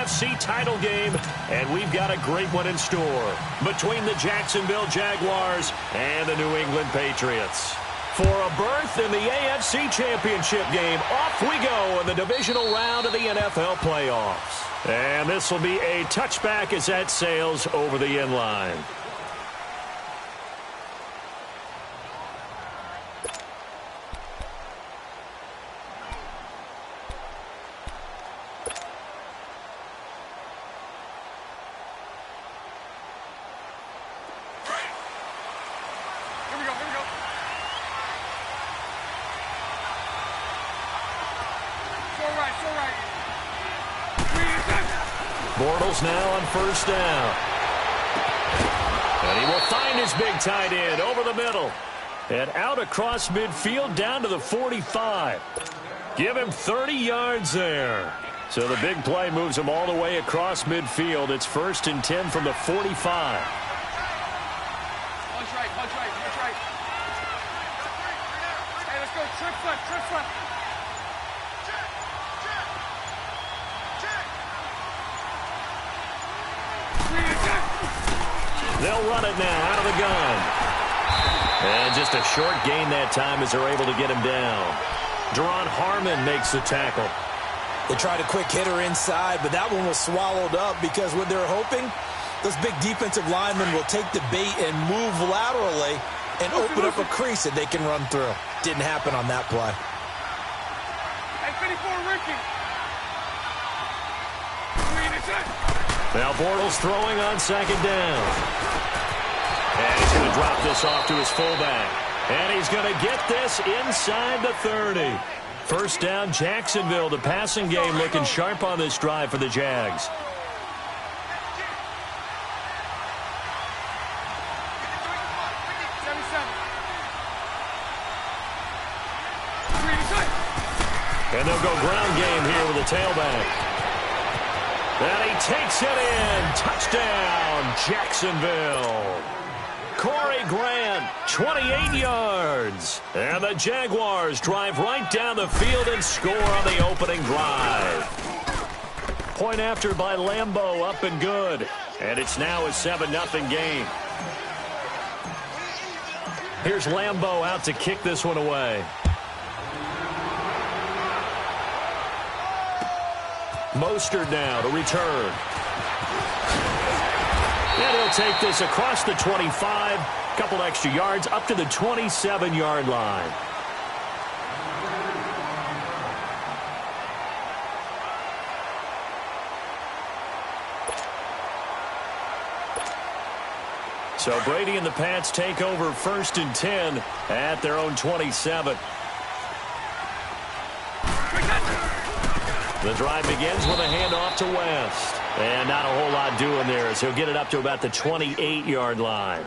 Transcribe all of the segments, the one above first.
AFC title game, and we've got a great one in store between the Jacksonville Jaguars and the New England Patriots. For a berth in the AFC Championship game, off we go in the divisional round of the NFL playoffs. And this will be a touchback as that sails over the end line. Bortles now on first down. And he will find his big tight end over the middle. And out across midfield down to the 45. Give him 30 yards there. So the big play moves him all the way across midfield. It's 1st and 10 from the 45. Punch right, punch right, punch right. Hey, let's go. Trip flip, trip flip. They'll run it now out of the gun. And just a short gain that time as they're able to get him down. Deron Harmon makes the tackle. They tried a quick hitter inside, but that one was swallowed up because what they're hoping, those big defensive linemen will take the bait and move laterally and open up a crease that they can run through. Didn't happen on that play. Hey, 54, Ricky. Now Bortles throwing on second down. And he's going to drop this off to his fullback. And he's going to get this inside the 30. First down, Jacksonville. The passing game looking sharp on this drive for the Jags. And they'll go ground game here with a tailback. And he takes it in. Touchdown, Jacksonville. Corey Grant, 28 yards. And the Jaguars drive right down the field and score on the opening drive. Point after by Lambeau, up and good. And it's now a 7-0 game. Here's Lambeau out to kick this one away. Mostert now to return. And he'll take this across the 25. Couple extra yards up to the 27-yard line. So Brady and the Pats take over 1st and 10 at their own 27. The drive begins with a handoff to West. And not a whole lot doing there as he'll get it up to about the 28-yard line.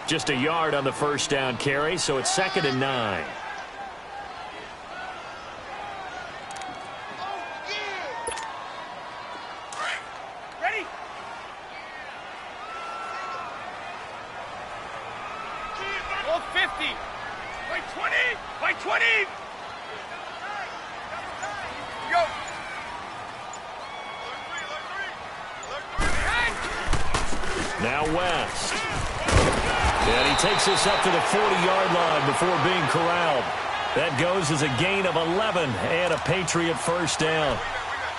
Just a yard on the first down carry, so it's 2nd and 9. Ready? All 50. By 20. By 20. Go. Now West. And he takes this up to the 40-yard line before being corralled. That goes as a gain of 11 and a Patriot first down.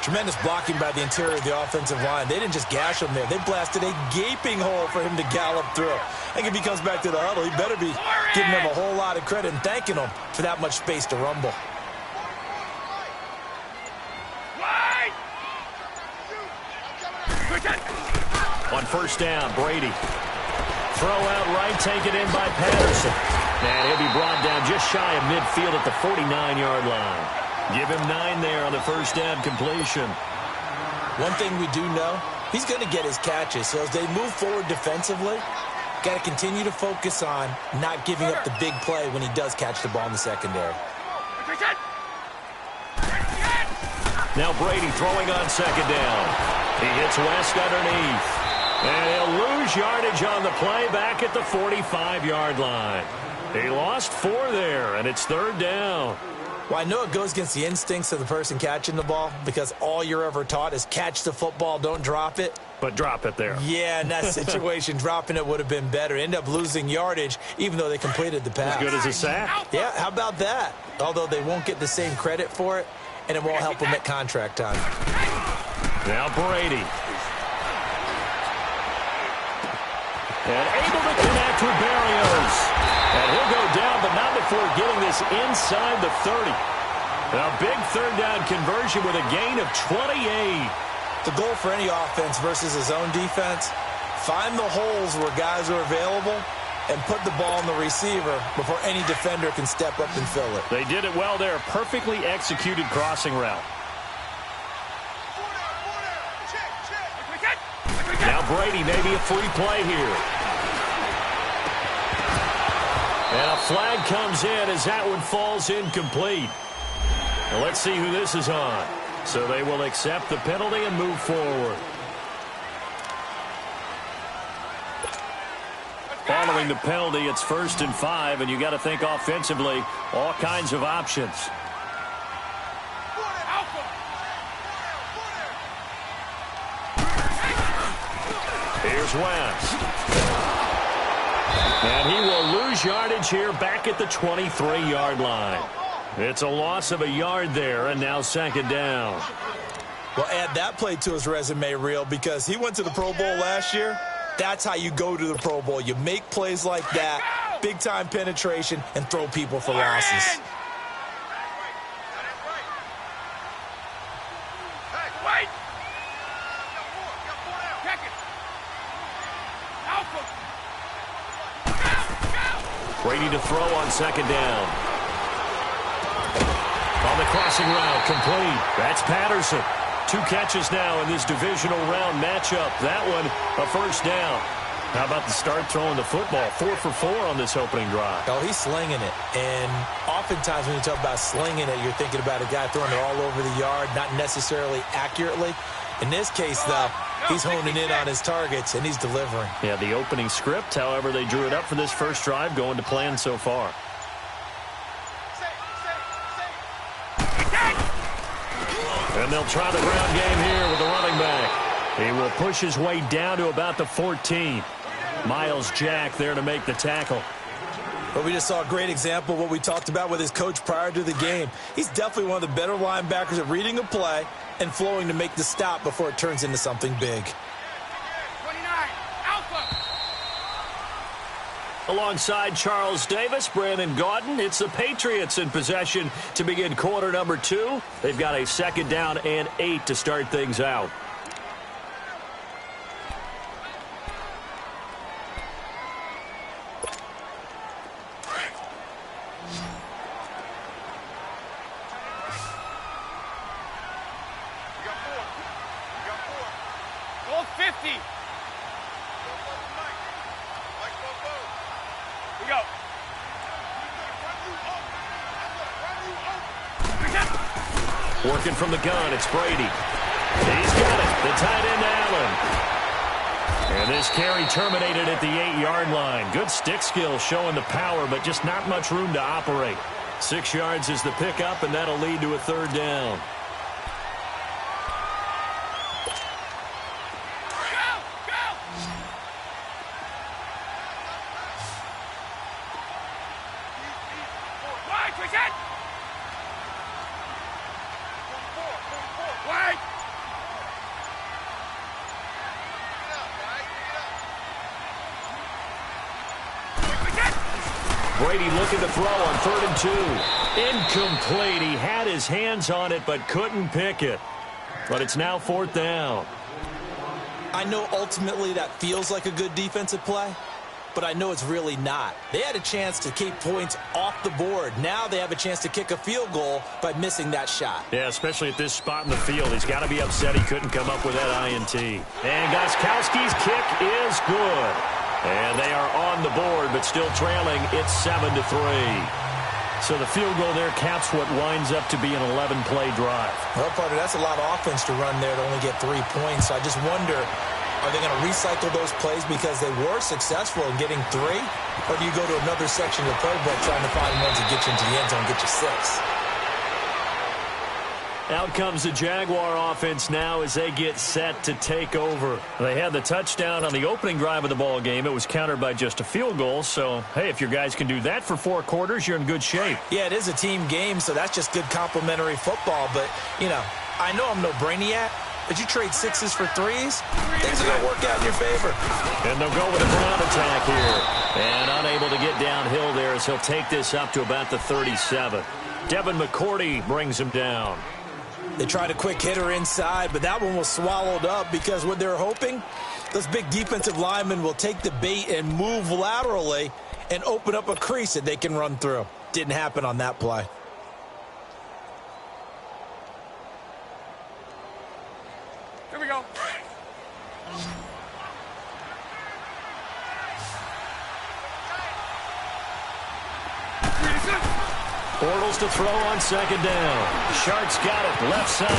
Tremendous blocking by the interior of the offensive line. They didn't just gash him there. They blasted a gaping hole for him to gallop through. I think if he comes back to the huddle, he better be giving them a whole lot of credit and thanking them for that much space to rumble. On first down, Brady. Throw out right, taken in by Patterson. And he'll be brought down just shy of midfield at the 49-yard line. Give him 9 there on the first down completion. One thing we do know, he's going to get his catches. So as they move forward defensively, got to continue to focus on not giving up the big play when he does catch the ball in the secondary. Now Brady throwing on second down. He hits West underneath. And he'll lose yardage on the play back at the 45-yard line. He lost 4 there, and it's 3rd down. Well, I know it goes against the instincts of the person catching the ball because all you're ever taught is catch the football, don't drop it. But drop it there. Yeah, in that situation, dropping it would have been better. End up losing yardage, even though they completed the pass. As good as a sack. Yeah, how about that? Although they won't get the same credit for it, and it won't help them at contract time. Now Brady. And able to connect with Barrios. And he'll go down, but not before getting this inside the 30. A big third down conversion with a gain of 28. The goal for any offense versus his own defense, find the holes where guys are available and put the ball on the receiver before any defender can step up and fill it. They did it well there. Perfectly executed crossing route. Now Brady, maybe a free play here. And a flag comes in as that one falls incomplete. Now let's see who this is on. So they will accept the penalty and move forward. Following the penalty, it's 1st and 5, and you got to think offensively, all kinds of options. Here's West. And he will lose yardage here back at the 23-yard line. It's a loss of a yard there, and now 2nd down. Well, add that play to his resume reel because he went to the Pro Bowl last year. That's how you go to the Pro Bowl. You make plays like that, big-time penetration, and throw people for losses. Brady to throw on 2nd down. On the crossing route, complete. That's Patterson. 2 catches now in this divisional round matchup. That one, a 1st down. How about the start throwing the football? 4 for 4 on this opening drive. Oh, he's slinging it. And oftentimes when you talk about slinging it, you're thinking about a guy throwing it all over the yard, not necessarily accurately. In this case, though, he's honing in on his targets, and he's delivering. Yeah, the opening script, however, they drew it up for this first drive, going to plan so far. And they'll try the ground game here with the running back. He will push his way down to about the 14. Miles Jack there to make the tackle. But we just saw a great example of what we talked about with his coach prior to the game. He's definitely one of the better linebackers at reading a play and flowing to make the stop before it turns into something big. 29, Alpha. Alongside Charles Davis, Brandon Gaudin, it's the Patriots in possession to begin quarter number 2. They've got a 2nd down and 8 to start things out. All 50. We go. Working from the gun, it's Brady. He's got it. The tight end, Allen. And this carry terminated at the 8-yard line. Good stick skill showing the power, but just not much room to operate. 6 yards is the pickup, and that'll lead to a 3rd down. Brady looking to throw on 3rd and 2. Incomplete. He had his hands on it but couldn't pick it. But it's now 4th down. I know ultimately that feels like a good defensive play, but I know it's really not. They had a chance to keep points off the board. Now they have a chance to kick a field goal by missing that shot. Yeah, especially at this spot in the field. He's got to be upset he couldn't come up with that INT. And Gostkowski's kick is good. And they are on the board, but still trailing. It's 7-3. So the field goal there caps what winds up to be an 11-play drive. Well, partner, that's a lot of offense to run there to only get 3 points. So I just wonder, are they going to recycle those plays because they were successful in getting 3? Or do you go to another section of the playbook trying to find ones that get you into the end zone and get you 6? Out comes the Jaguar offense now as they get set to take over. They had the touchdown on the opening drive of the ball game. It was countered by just a field goal. So, hey, if your guys can do that for 4 quarters, you're in good shape. Yeah, it is a team game, so that's just good complimentary football. But, you know, I know I'm no brainiac, but you trade 6s for 3s, things are going to work out in your favor. And they'll go with a ground attack here. And unable to get downhill there as he'll take this up to about the 37. Devin McCourty brings him down. They tried a quick hitter inside, but that one was swallowed up because what they're hoping, those big defensive linemen will take the bait and move laterally and open up a crease that they can run through. Didn't happen on that play. Here we go. Bortles to throw on second down. Sharks got it left side.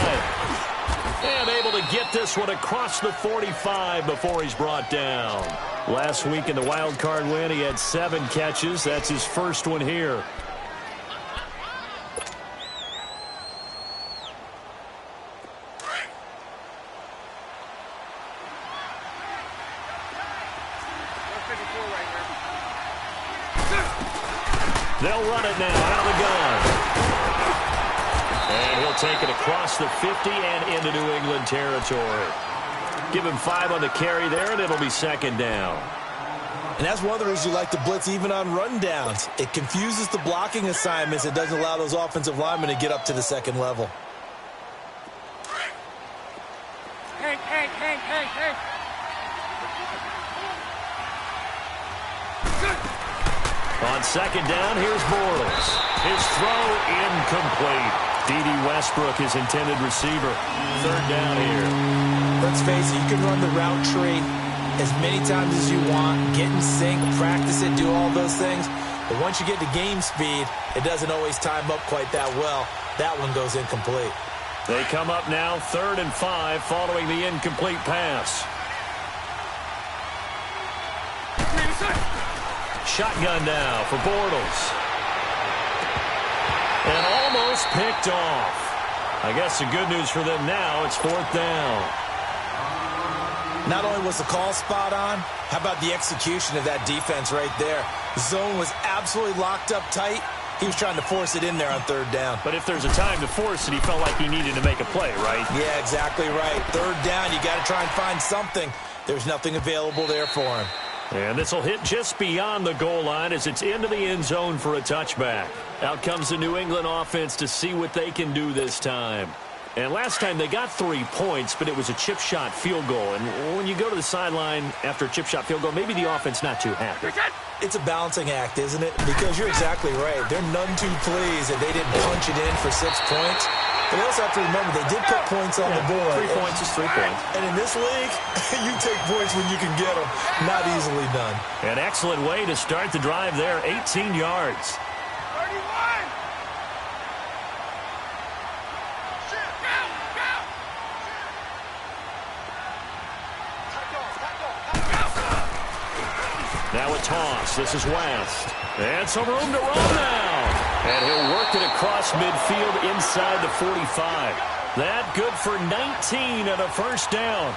And able to get this one across the 45 before he's brought down. Last week in the wild card win, he had 7 catches. That's his first one here. They'll run it now out of the gun. And he'll take it across the 50 and into New England territory. Give him 5 on the carry there, and it'll be second down. And that's one of the reasons you like to blitz even on rundowns. It confuses the blocking assignments. It doesn't allow those offensive linemen to get up to the second level. Hank. On second down, here's Bortles. His throw incomplete. D.D. Westbrook, his intended receiver. Third down here. Let's face it, you can run the route tree as many times as you want, get in sync, practice it, do all those things. But once you get to game speed, it doesn't always time up quite that well. That one goes incomplete. They come up now 3rd and 5 following the incomplete pass. Shotgun now for Bortles. And almost picked off. I guess the good news for them now, it's 4th down. Not only was the call spot on, how about the execution of that defense right there? The zone was absolutely locked up tight. He was trying to force it in there on 3rd down. But if there's a time to force it, he felt like he needed to make a play, right? Yeah, exactly right. 3rd down, you got to try and find something. There's nothing available there for him. And this will hit just beyond the goal line as it's into the end zone for a touchback. Out comes the New England offense to see what they can do this time. And last time they got 3 points, but it was a chip shot field goal. And when you go to the sideline after a chip shot field goal, maybe the offense not too happy. It's a balancing act, isn't it? Because you're exactly right. They're none too pleased that they didn't punch it in for 6 points. But they also have to remember they did put points on the board. 3 points is 3 points. And in this league, you take points when you can get them. Not easily done. An excellent way to start the drive there. 18 yards. 31! Now a toss. This is West. And some room to run now. And he'll work it across midfield inside the 45. That good for 19 and a first down.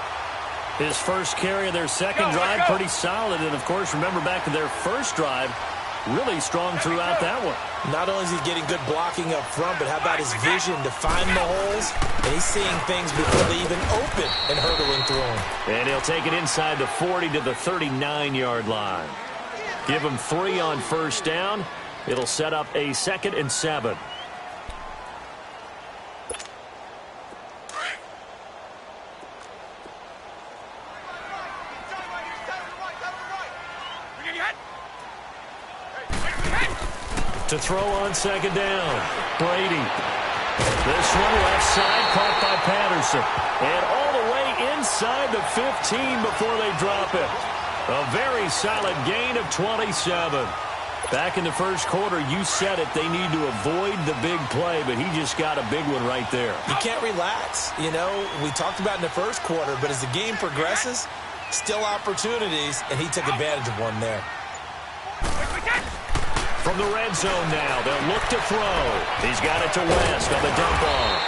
His first carry of their second drive, pretty solid. And, of course, remember back to their first drive, really strong throughout that one. Not only is he getting good blocking up front, but how about his vision to find the holes? And he's seeing things before they even open and hurdling through them. And he'll take it inside the 40 to the 39-yard line. Give him 3 on first down. It'll set up a 2nd and 7. To throw on second down. Brady. This one left side caught by Patterson. And all the way inside the 15 before they drop it. A very solid gain of 27. Back in the first quarter, you said it, they need to avoid the big play, but he just got a big one right there. You can't relax. You know, we talked about in the first quarter, but as the game progresses, still opportunities, and he took advantage of one there. From the red zone now, they'll look to throw. He's got it to West on the dump off.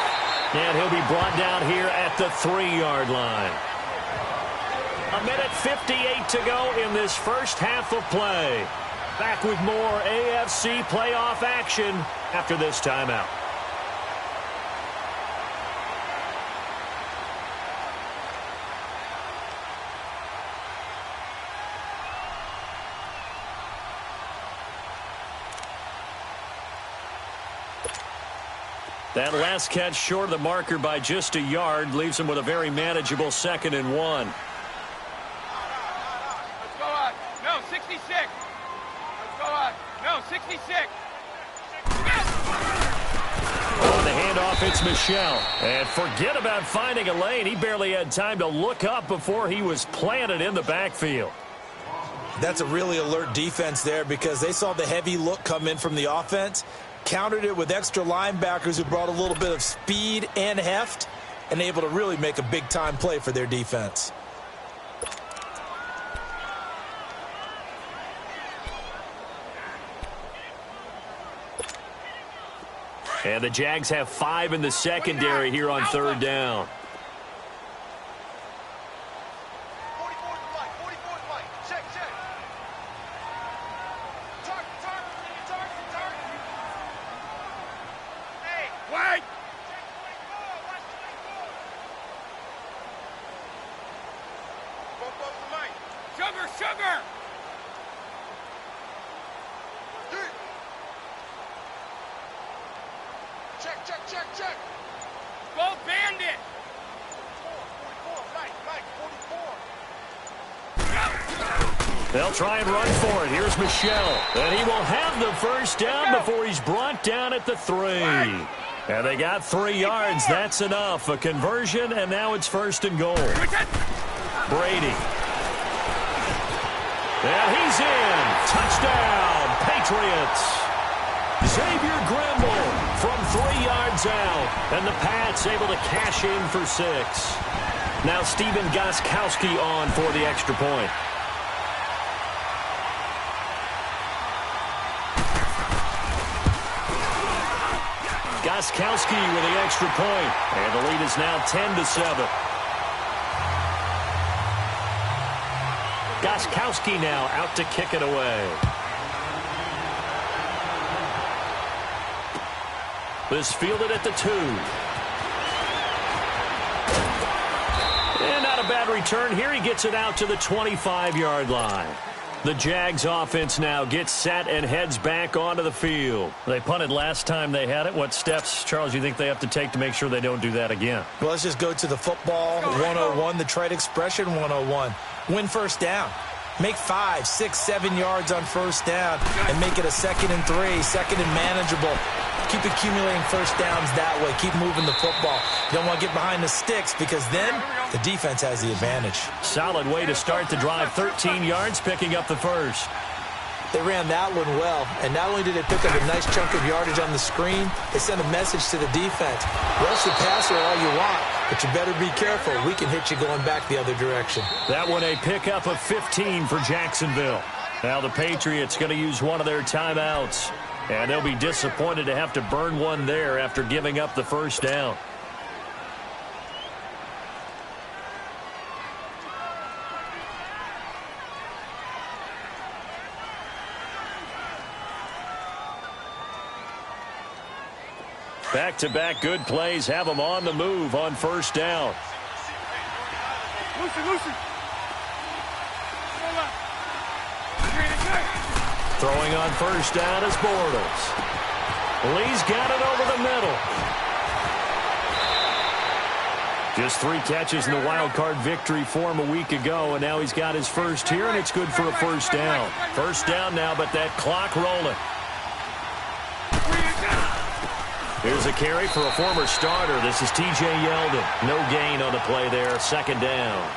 And he'll be brought down here at the 3-yard line. 1:58 to go in this first half of play. Back with more AFC playoff action after this timeout. That last catch short of the marker by just a yard leaves him with a very manageable 2nd and 1. Let's go on. No, 66. Let's go on. No, 66. Oh, the handoff, it's Michel. And forget about finding a lane. He barely had time to look up before he was planted in the backfield. That's a really alert defense there because they saw the heavy look come in from the offense, countered it with extra linebackers who brought a little bit of speed and heft, and able to really make a big-time play for their defense. And the Jags have 5 in the secondary here on 3rd down. Sugar! Check. Go Bandit! 44. They'll try and run for it. Here's Michel. And he will have the first down before he's brought down at the 3. And they got 3 yards. That's enough. A conversion, and now it's 1st and goal. Brady. And he's in. Touchdown, Patriots. Xavier Grimble from 3 yards out. And the Pats able to cash in for 6. Now Stephen Gostkowski on for the extra point. Gostkowski with the extra point. And the lead is now 10-7. Gostkowski now out to kick it away. This fielded at the 2. And not a bad return here. He gets it out to the 25-yard line. The Jags offense now gets set and heads back onto the field. They punted last time they had it. What steps, Charles, do you think they have to take to make sure they don't do that again? Well, let's just go to the football 101, the trade expression 101. Win first down. Make 5, 6, 7 yards on first down and make it a 2nd and 3, 2nd and manageable. Keep accumulating first downs that way. Keep moving the football. You don't want to get behind the sticks because then the defense has the advantage. Solid way to start the drive. 13 yards, picking up the first. They ran that one well, and not only did they pick up a nice chunk of yardage on the screen, they sent a message to the defense. Rush the passer all you want, but you better be careful. We can hit you going back the other direction. That one a pickup of 15 for Jacksonville. Now the Patriots going to use one of their timeouts. And they'll be disappointed to have to burn one there after giving up the first down. Back-to-back good plays have them on the move on first down. Loosen. Throwing on first down is Bortles. Lee's got it over the middle. Just 3 catches in the wild card victory for him a week ago, and now he's got his first here, and it's good for a first down. First down now, but that clock rolling. Here's a carry for a former starter. This is T.J. Yeldon. No gain on the play there. Second down.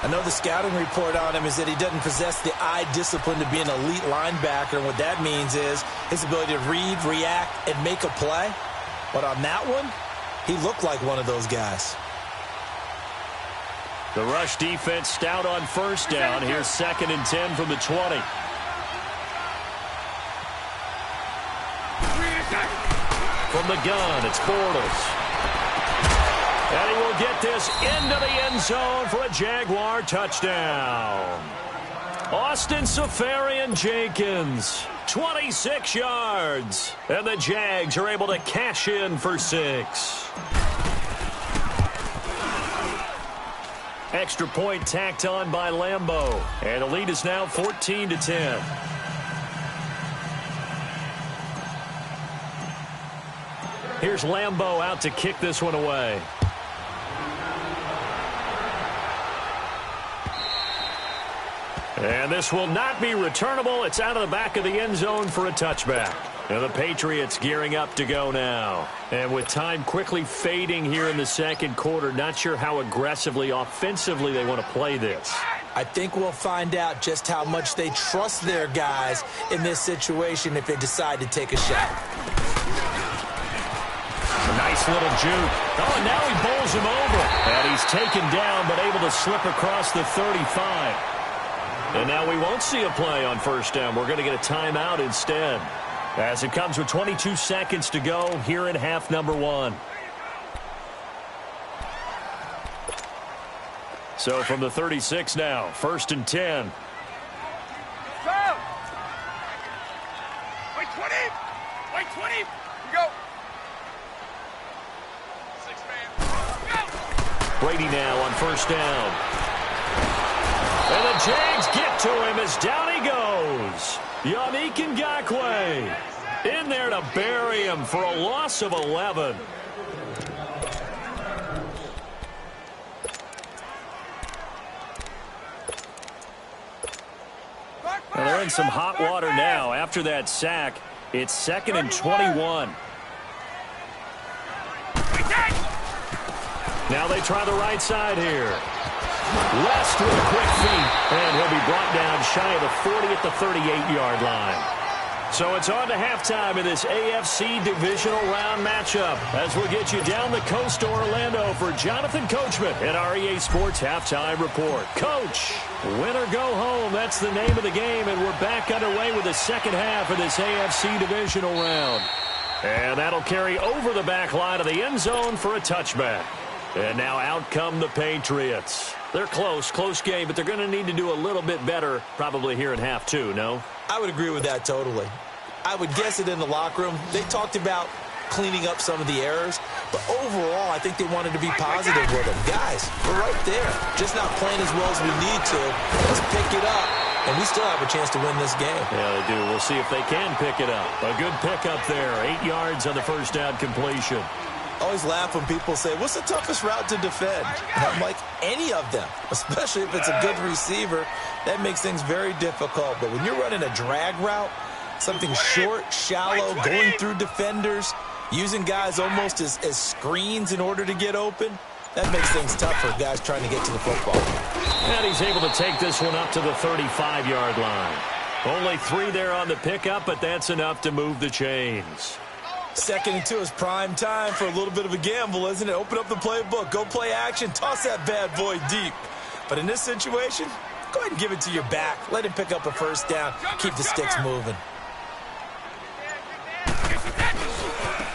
I know the scouting report on him is that he doesn't possess the eye discipline to be an elite linebacker, and what that means is his ability to read, react, and make a play. But on that one, he looked like one of those guys. The rush defense stout on first down. Here's 2nd and 10 from the 20. From the gun, it's Bortles. And he will get this into the end zone for a Jaguar touchdown. Austin Seferian-Jenkins, 26 yards. And the Jags are able to cash in for 6. Extra point tacked on by Lambeau. And the lead is now 14-10. Here's Lambeau out to kick this one away. And this will not be returnable. It's out of the back of the end zone for a touchback. And the Patriots gearing up to go now. And with time quickly fading here in the second quarter, not sure how aggressively, offensively they want to play this. I think we'll find out just how much they trust their guys in this situation if they decide to take a shot. A nice little juke. Oh, and now he bowls him over. And he's taken down but able to slip across the 35. And now we won't see a play on first down. We're going to get a timeout instead. As it comes with 22 seconds to go here in half number 1. So from the 36 now, 1st and 10. Go! Wait 20! Wait 20! Go! 6 man. Go! Brady now on first down. And the Jags get to him as down he goes. Yannick Ngakoue in there to bury him for a loss of 11. Well, they're in some hot water now. After that sack, it's 2nd and 21. Now they try the right side here. West with a quick feed, and he'll be brought down shy of the 40 at the 38-yard line. So it's on to halftime in this AFC divisional round matchup as we'll get you down the coast to Orlando for Jonathan Coachman at our EA Sports Halftime Report. Coach, win or go home, that's the name of the game, and we're back underway with the second half of this AFC divisional round. And that'll carry over the back line of the end zone for a touchback. And now out come the Patriots. They're close game, but they're going to need to do a little bit better probably here in half 2, no? I would agree with that totally. I would guess it in the locker room. They talked about cleaning up some of the errors, but overall, I think they wanted to be positive with them. Guys, we're right there. Just not playing as well as we need to. Let's pick it up, and we still have a chance to win this game. Yeah, they do. We'll see if they can pick it up. A good pickup there. 8 yards on the first down completion. I always laugh when people say, what's the toughest route to defend? And I'm like, any of them, especially if it's a good receiver. That makes things very difficult. But when you're running a drag route, something short, shallow, going through defenders, using guys almost as screens in order to get open, that makes things tough for guys trying to get to the football. And he's able to take this one up to the 35-yard line. Only 3 there on the pickup, but that's enough to move the chains. 2nd and 2 is prime time for a little bit of a gamble, isn't it? Open up the playbook, go play action, toss that bad boy deep. But in this situation, go ahead and give it to your back. Let him pick up a first down, keep the sticks moving.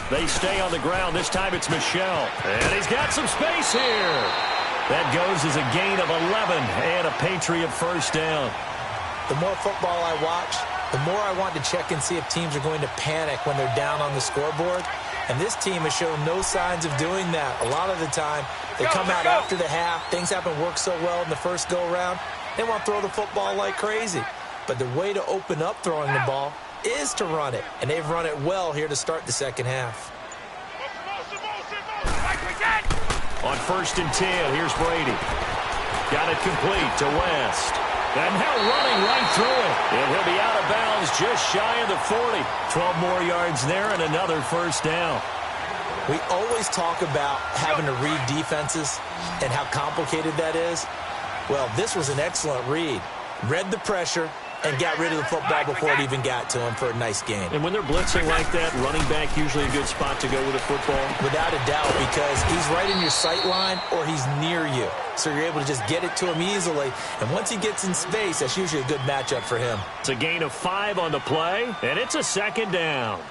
They stay on the ground. This time it's Michel. And he's got some space here. That goes as a gain of 11 and a Patriot first down. The more football I watch, the more I want to check and see if teams are going to panic when they're down on the scoreboard. And this team has shown no signs of doing that. A lot of the time, they come out after the half. Things haven't worked so well in the first go-around. They want to throw the football like crazy. But the way to open up throwing the ball is to run it. And they've run it well here to start the second half. On 1st and 10, here's Brady. Got it complete to West. And now running right through it. And he'll be out of bounds just shy of the 40. 12 more yards there and another first down. We always talk about having to read defenses and how complicated that is. Well, this was an excellent read. Read the pressure and got rid of the football before it even got to him for a nice game. And when they're blitzing like that, running back usually a good spot to go with a football? Without a doubt, because he's right in your sight line or he's near you. So you're able to just get it to him easily. And once he gets in space, that's usually a good matchup for him. It's a gain of 5 on the play, and it's a second down.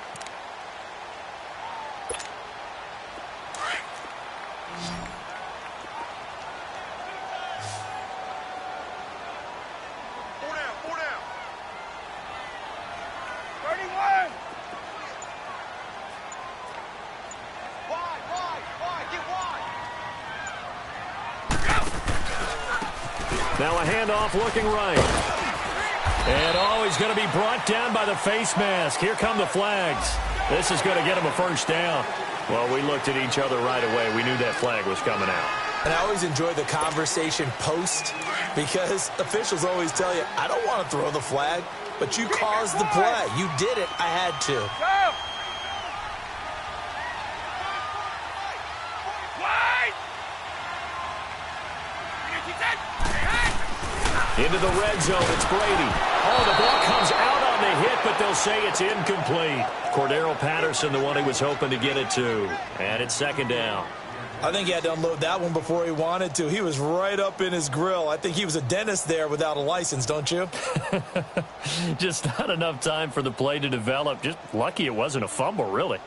Now a handoff looking right. And, he's going to be brought down by the face mask. Here come the flags. This is going to get him a first down. Well, we looked at each other right away. We knew that flag was coming out. And I always enjoy the conversation post because officials always tell you, I don't want to throw the flag, but you caused the play. You did it. I had to. Into the red zone, it's Brady. Oh, the ball comes out on the hit, but they'll say it's incomplete. Cordero Patterson, the one he was hoping to get it to. And it's second down. I think he had to unload that one before he wanted to. He was right up in his grill. I think he was a dentist there without a license, don't you? Just not enough time for the play to develop. Just lucky it wasn't a fumble, really.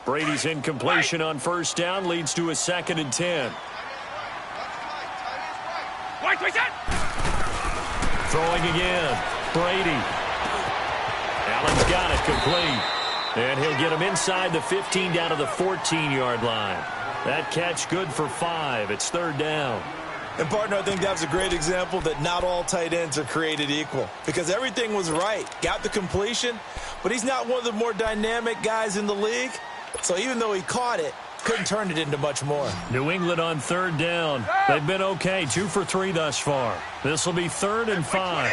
Brady's incompletion on first down leads to a 2nd and 10. Throwing again. Brady. Allen's got it complete. And he'll get him inside the 15 down to the 14-yard line. That catch good for 5. It's 3rd down. And, partner, I think that was a great example that not all tight ends are created equal because everything was right. Got the completion, but he's not one of the more dynamic guys in the league. So even though he caught it, couldn't turn it into much more. New England on 3rd down. They've been okay, 2 for 3 thus far. This will be 3rd and 5.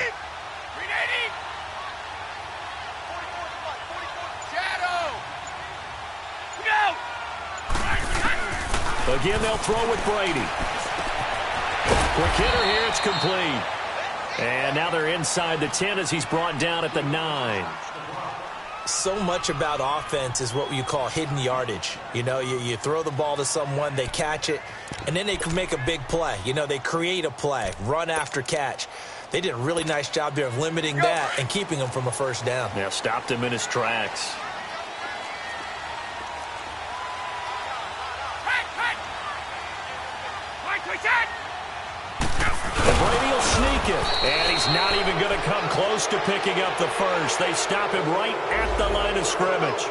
Again, they'll throw with Brady. Quick hitter here, it's complete. And now they're inside the 10 as he's brought down at the 9. So much about offense is what you call hidden yardage. You know, you throw the ball to someone, they catch it, and then they can make a big play. You know, they create a play, run after catch. They did a really nice job there of limiting that and keeping him from a first down. Yeah, stopped him in his tracks. Brady will sneak it, and he's not even going to come close to picking up the first. They stop him right at the line of scrimmage.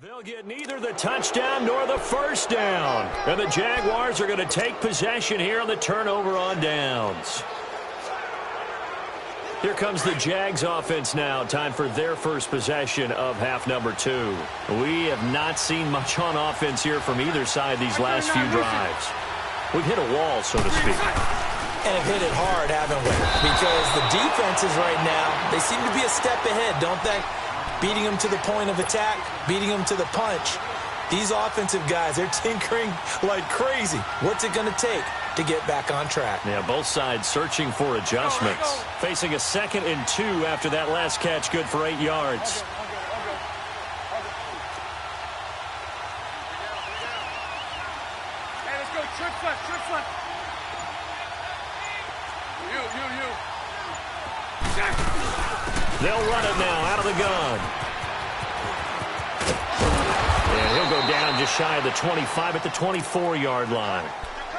They'll get neither the touchdown nor the first down. And the Jaguars are going to take possession here on the turnover on downs. Here comes the Jags offense now. Time for their first possession of half number 2. We have not seen much on offense here from either side these last few drives. We've hit a wall, so to speak. And have hit it hard, haven't we? Because the defenses right now, they seem to be a step ahead, don't they? Beating them to the point of attack, beating them to the punch. These offensive guys, they're tinkering like crazy. What's it going to take to get back on track? Yeah, both sides searching for adjustments. Facing a 2nd and 2 after that last catch, good for 8 yards. Hey, let's go. Trip front. They'll run it now out of the gun. And he'll go down just shy of the 25 at the 24-yard line.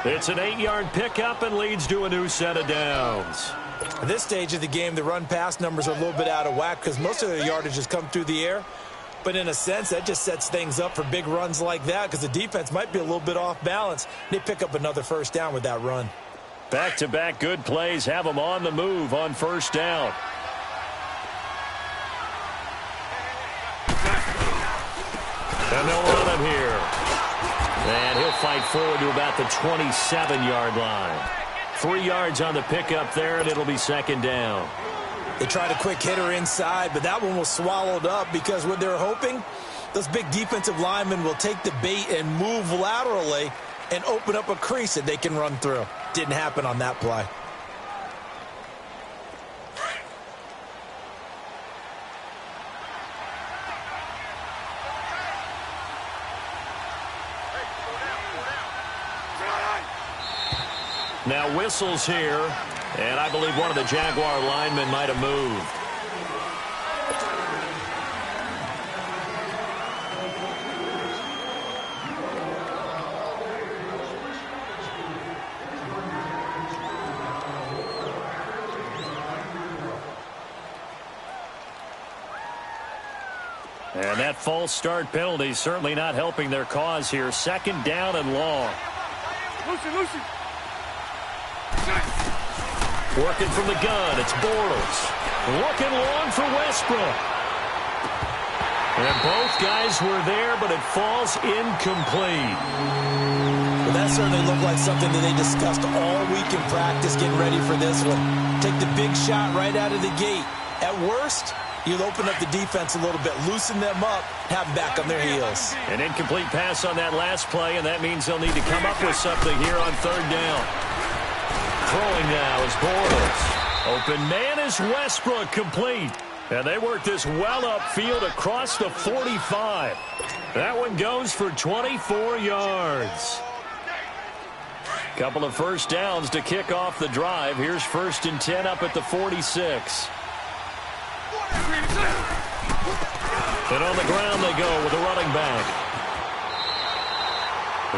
It's an 8-yard pickup and leads to a new set of downs. At this stage of the game, the run-pass numbers are a little bit out of whack because most of the yardage has come through the air. But in a sense, that just sets things up for big runs like that because the defense might be a little bit off balance. They pick up another first down with that run. Back-to-back good plays have them on the move on first down. And they'll run him here. And he'll fight forward to about the 27-yard line. 3 yards on the pickup there, and it'll be second down. They tried a quick hitter inside, but that one was swallowed up because what they're hoping, those big defensive linemen will take the bait and move laterally and open up a crease that they can run through. Didn't happen on that play. Now whistles here, and I believe one of the Jaguar linemen might have moved. And that false start penalty certainly not helping their cause here. Second down and long. Lucy. Working from the gun, it's Bortles. Looking long for Westbrook. And both guys were there, but it falls incomplete. Well, that certainly looked like something that they discussed all week in practice getting ready for this one. Take the big shot right out of the gate. At worst, you'll open up the defense a little bit, loosen them up, have them back on their heels. An incomplete pass on that last play, and that means they'll need to come up with something here on third down. Throwing now is Bortles. Open man is Westbrook, complete. And they work this well upfield across the 45. That one goes for 24 yards. Couple of first downs to kick off the drive. Here's 1st and 10 up at the 46. And on the ground they go with a running back.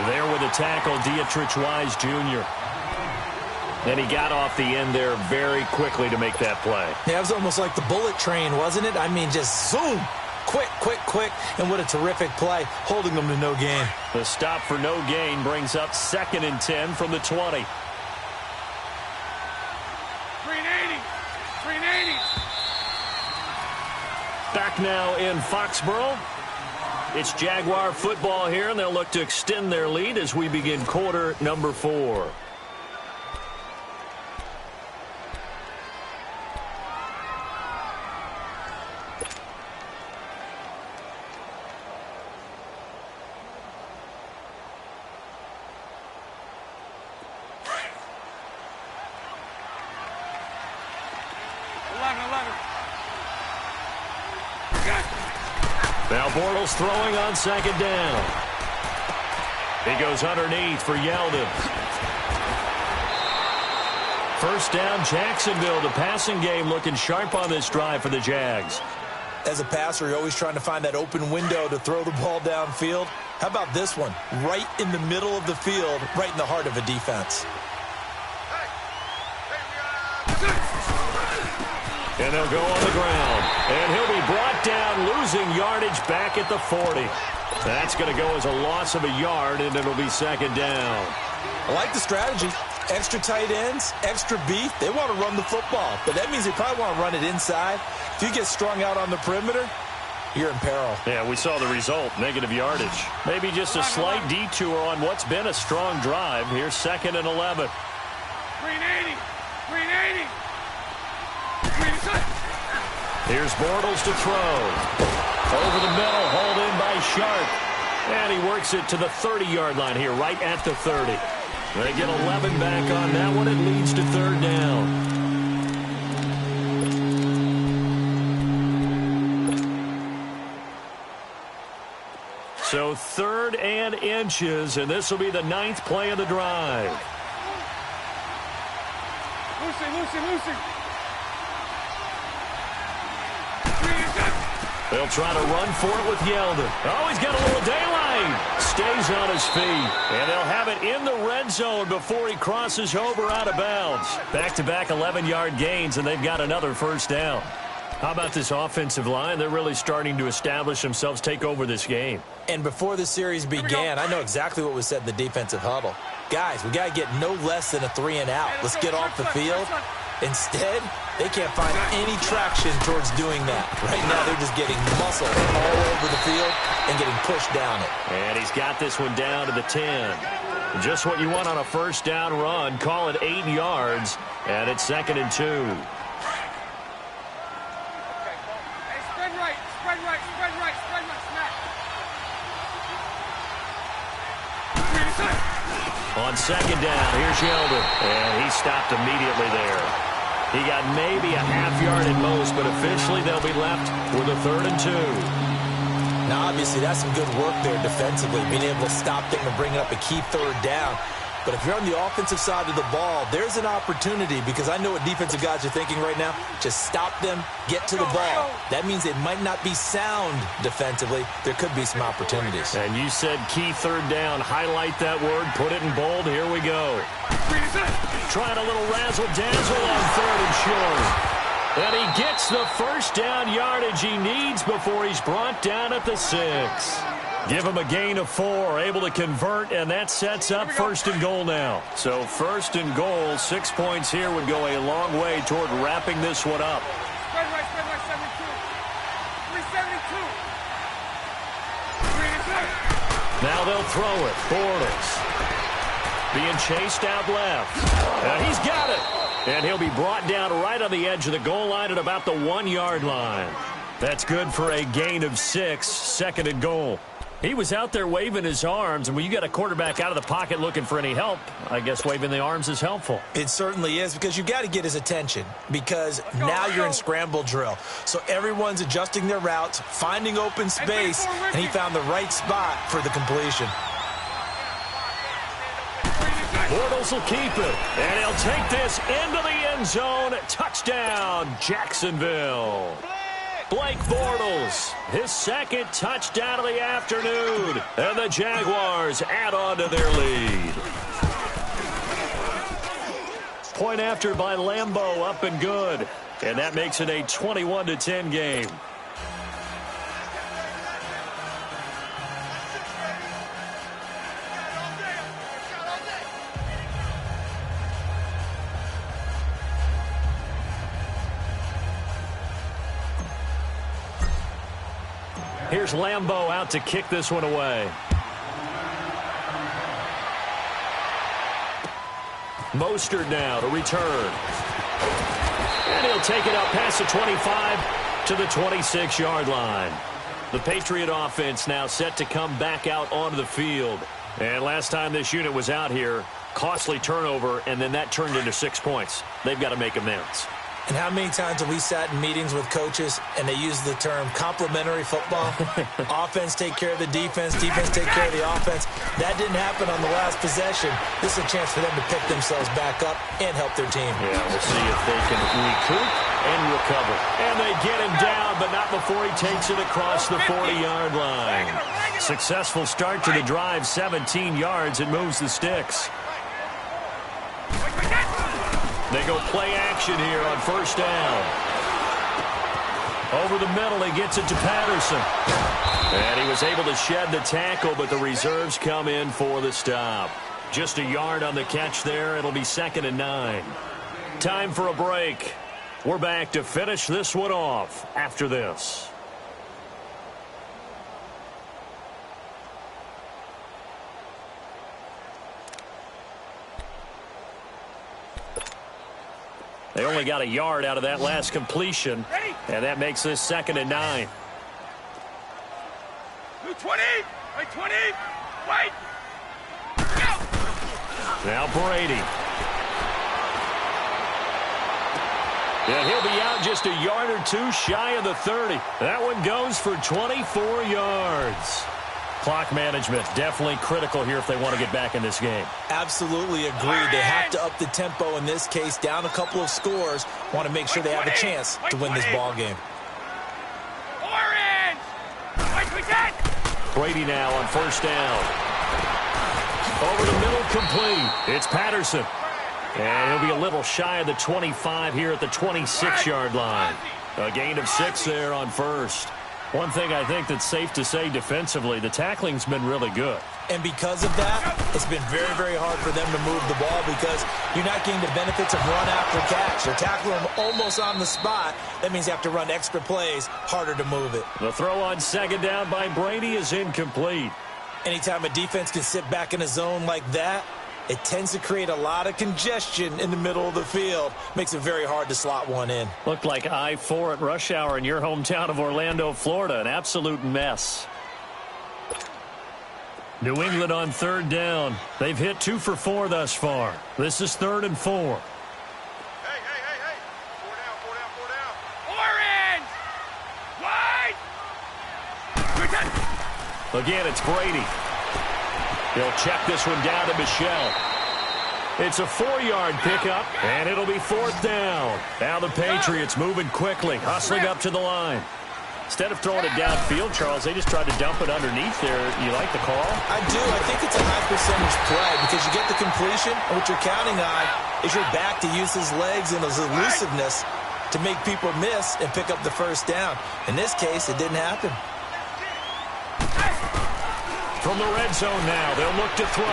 There with a tackle, Dietrich Wise Jr. And he got off the end there very quickly to make that play. Yeah, it was almost like the bullet train, wasn't it? I mean, just zoom. Quick. And what a terrific play, holding them to no gain. The stop for no gain brings up 2nd and 10 from the 20. 380. Back now in Foxborough. It's Jaguar football here, and they'll look to extend their lead as we begin quarter number 4. Now Bortles throwing on 2nd down. He goes underneath for Yeldon. 1st down, Jacksonville. The passing game looking sharp on this drive for the Jags. As a passer, you're always trying to find that open window to throw the ball downfield. How about this one? Right in the middle of the field, right in the heart of a defense. And they'll go on the ground. And he'll be brought down, losing yardage back at the 40. That's going to go as a loss of a yard, and it'll be 2nd down. I like the strategy. Extra tight ends, extra beef. They want to run the football, but that means they probably want to run it inside. If you get strung out on the perimeter, you're in peril. Yeah, we saw the result, negative yardage. Maybe just a slight detour on what's been a strong drive. Here's 2nd and 11. 380. Here's Bortles to throw. Over the middle, hauled in by Sharp. And he works it to the 30-yard line here, right at the 30. They get 11 back on that one. It leads to 3rd down. So 3rd and inches, and this will be the 9th play of the drive. Lucy. They'll try to run for it with Yeldon. Oh, he's got a little daylight. Stays on his feet. And they'll have it in the red zone before he crosses over out of bounds. Back-to-back 11-yard gains, and they've got another 1st down. How about this offensive line? They're really starting to establish themselves, take over this game. And before the series began, I know exactly what was said in the defensive huddle. Guys, we got to get no less than a 3-and-out. Let's get off the field. Instead, they can't find any traction towards doing that. Right now, they're just getting muscle all over the field and getting pushed down it. And he's got this one down to the 10. Just what you want on a 1st down run. Call it 8 yards, and it's 2nd and 2. Spread right, snap. On 2nd down, here's Yeldon. And he stopped immediately there. He got maybe a half yard at most, but officially they'll be left with a 3rd and 2. Now, obviously, that's some good work there defensively, being able to stop them and bring up a key 3rd down. But if you're on the offensive side of the ball, there's an opportunity, because I know what defensive guys are thinking right now. Just stop them, get to the ball. That means it might not be sound defensively. There could be some opportunities. And you said key 3rd down. Highlight that word. Put it in bold. Here we go. Trying a little razzle-dazzle on 3rd and short. And he gets the first down yardage he needs before he's brought down at the 6. Give him a gain of 4, able to convert, and that sets up first and goal now. So first and goal, 6 points here would go a long way toward wrapping this one up. Spread right, 72. 372. Now they'll throw it. Bortles being chased out left. And he's got it. And he'll be brought down right on the edge of the goal line at about the 1-yard line. That's good for a gain of 6, second and goal. He was out there waving his arms, and when you got a quarterback out of the pocket looking for any help, I guess waving the arms is helpful. It certainly is, because you got to get his attention, because now you're in scramble drill. So everyone's adjusting their routes, finding open space, and he found the right spot for the completion. Bortles will keep it, and he'll take this into the end zone. Touchdown, Jacksonville. Blake Bortles, his second touchdown of the afternoon, and the Jaguars add on to their lead. Point after by Lambeau, up and good, and that makes it a 21-10 game. Here's Lambeau out to kick this one away. Mostert now to return. And he'll take it up past the 25 to the 26-yard line. The Patriot offense now set to come back out onto the field. And last time this unit was out here, costly turnover, and then that turned into 6 points. They've got to make amends. And how many times have we sat in meetings with coaches and they use the term complementary football? Offense take care of the defense, defense take care of the offense. That didn't happen on the last possession. This is a chance for them to pick themselves back up and help their team. Yeah, we'll see if they can recoup and recover. And they get him down, but not before he takes it across the 40-yard line. Successful start to the drive, 17 yards, and moves the sticks. They go play action here on first down. Over the middle, he gets it to Patterson. And he was able to shed the tackle, but the reserves come in for the stop. Just a yard on the catch there. It'll be 2nd and 9. Time for a break. We're back to finish this one off after this. They only got a yard out of that last completion, and that makes this 2nd and 9. 20, right 20, wait. Now Brady. And he'll be out just a yard or two shy of the 30. That one goes for 24 yards. Clock management definitely critical here if they want to get back in this game. Absolutely agreed. They have to up the tempo in this case, down a couple of scores. Want to make sure they have a chance to win this ball game. Orange! Brady now on first down. Over the middle, complete. It's Patterson. And he'll be a little shy of the 25 here at the 26-yard line. A gain of 6 there on first. One thing I think that's safe to say defensively, the tackling's been really good. And because of that, it's been very, very hard for them to move the ball because you're not getting the benefits of run after catch. They're tackling them almost on the spot. That means you have to run extra plays, harder to move it. The throw on 2nd down by Brady is incomplete. Anytime a defense can sit back in a zone like that, it tends to create a lot of congestion in the middle of the field. Makes it very hard to slot one in. Looked like I-4 at rush hour in your hometown of Orlando, Florida. An absolute mess. New England on 3rd down. They've hit 2 for 4 thus far. This is 3rd and 4. Hey. 4 down. Wide. Again, it's Brady. He'll check this one down to Michelle. It's a 4-yard pickup, and it'll be 4th down. Now the Patriots moving quickly, hustling up to the line. Instead of throwing it downfield, Charles, they just tried to dump it underneath there. You like the call? I do. I think it's a high percentage play because you get the completion, and what you're counting on is your back to use his legs and his elusiveness to make people miss and pick up the first down. In this case, it didn't happen. From the red zone now, they'll look to throw.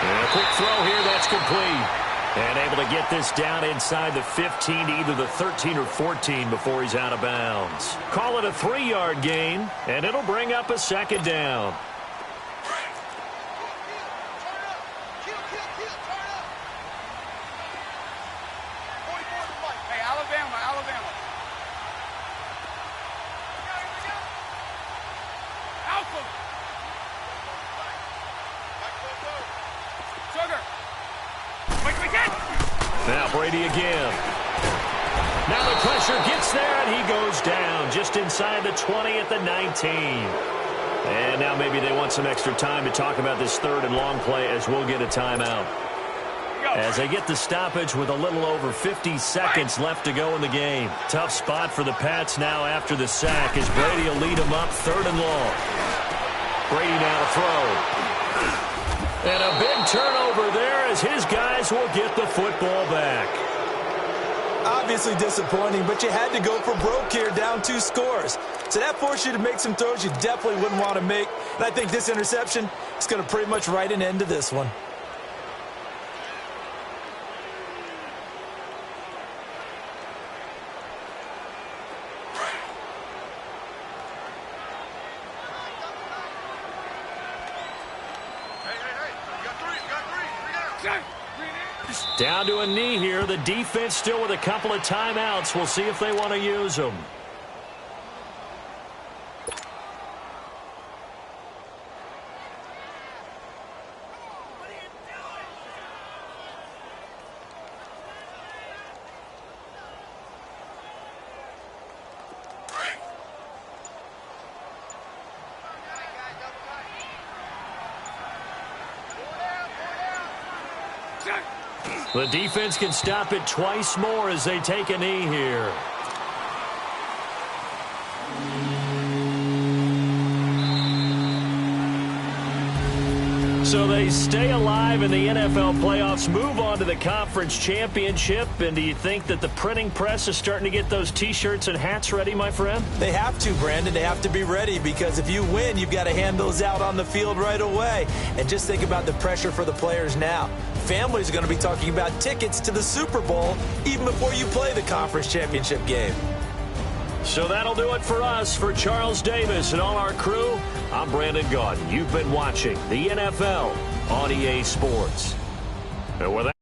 And a quick throw here, that's complete. And able to get this down inside the 15 to either the 13 or 14 before he's out of bounds. Call it a 3-yard gain, and it'll bring up a second down. Now Brady again. Now the pressure gets there, and he goes down just inside the 20 at the 19. And now maybe they want some extra time to talk about this third and long play as we'll get a timeout. As they get the stoppage with a little over 50 seconds left to go in the game. Tough spot for the Pats now after the sack as Brady will lead them up third and long. Brady now to throw. And a big turnover there as his guys will get the football back. Obviously disappointing, but you had to go for broke here, down 2 scores. So that forced you to make some throws you definitely wouldn't want to make. And I think this interception is going to pretty much write an end to this one. Down to a knee here. The defense still with a couple of timeouts. We'll see if they want to use them. The defense can stop it twice more as they take a knee here. So they stay alive in the NFL playoffs, move on to the conference championship. And do you think that the printing press is starting to get those T-shirts and hats ready, my friend? They have to, Brandon. They have to be ready because if you win, you've got to hand those out on the field right away. And just think about the pressure for the players now. Families are going to be talking about tickets to the Super Bowl even before you play the conference championship game. So that'll do it for us. For Charles Davis and all our crew, I'm Brandon Gaudin. You've been watching the NFL on EA Sports. And with that,